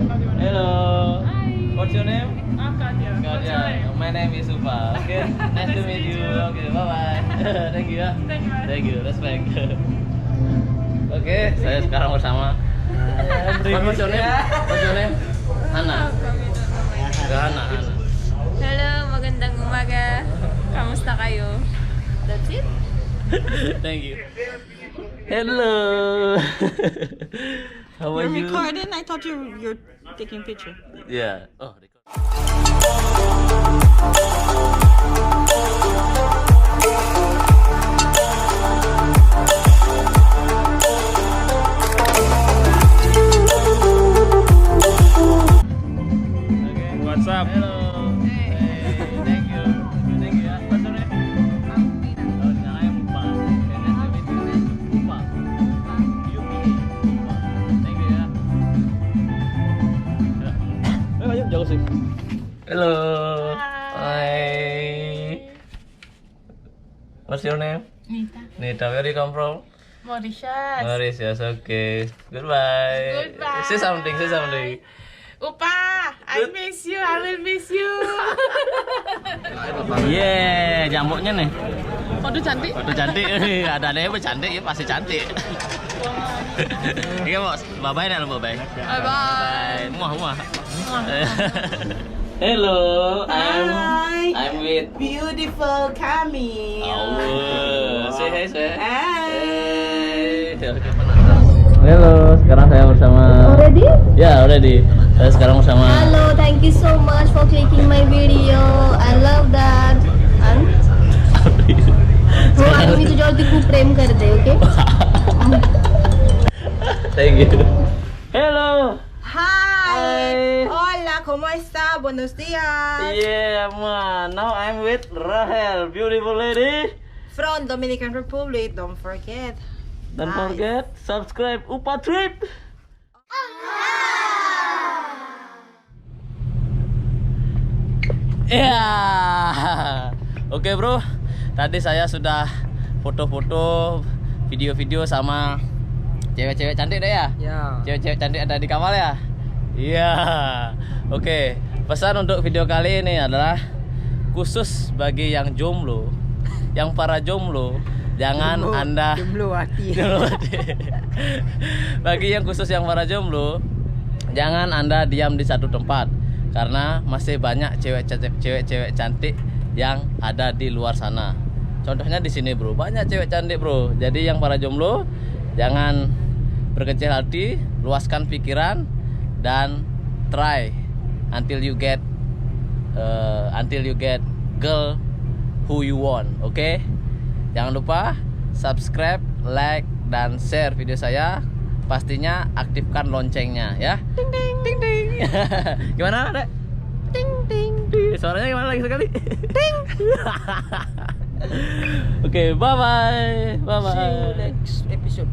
Hello. Hi. What's your name? I'm Katya. What's your Katya. name? My name is Supa. Okay. Nice to meet you. Okay. Bye bye. Thank you ya. Thank you, man. Thank you. Respect. Oke, saya sekarang bersama. What's your name? What's your name? Hana. Hana. Hello, magandang umaga. Kamusta kayo? That's it? Thank you. Hello. How are You're you? recording? I thought you're taking picture. Yeah. Oh, record. Okay, what's up? Hello. Hey, thank you. Thank you ya. What's your name? Oh, namanya Upa. Okay, nice to meet you. Upa. Yuki. Upa. Thank you ya. Ayo, jauh sih. Hello. Hi. What's your name? Nita. Nita, where you come from? Mauritius. Mauritius, okay. Goodbye. Goodbye. Say something, say something. Upa, I miss you. I will miss you. Yeah, jamuknya nih. Waduh cantik. Waduh cantik. Ada yang cantik, ya pasti cantik. Iya, Bos. Bye-bye dah, bye-bye. Bye bye. Muah. Hello, Hi. I'm with Beautiful Camille. Oh, say hi, say Hi. Halo, sekarang saya bersama. Already? Ya, already. Saya sekarang bersama. Hello, thank you so much for clicking my video. I love that. And वो आदमी तो जल्दी खूब प्रेम कर दे, okay? Thank you. Hello. Hi. Hola, ¿cómo está? Buenos días. Yeah, man. Now I'm with Rahel, beautiful lady. From Dominican Republic, don't forget. Don't Bye. forget subscribe Upa Trip. Ya, oke bro. Tadi saya sudah foto-foto, video-video sama cewek-cewek cantik deh ya. Ya. Cewek-cewek cantik ada di kapal ya. Iya. Oke. Pesan untuk video kali ini adalah khusus bagi yang jomblo, yang para jomblo. Jangan Anda Jomblo hati. bagi yang khusus yang para jomblo, jangan Anda diam di satu tempat karena masih banyak cewek-cewek cantik yang ada di luar sana. Contohnya di sini, bro. Banyak cewek cantik, bro. Jadi yang para jomblo jangan berkecil hati, luaskan pikiran dan try until you get girl who you want, oke? Jangan lupa subscribe, like, dan share video saya. Pastinya aktifkan loncengnya ya. Ting ting ting ting. Gimana, Dek? Ting ting. Suaranya gimana lagi sekali? Ting. Oke, bye bye. Bye bye. See you next episode.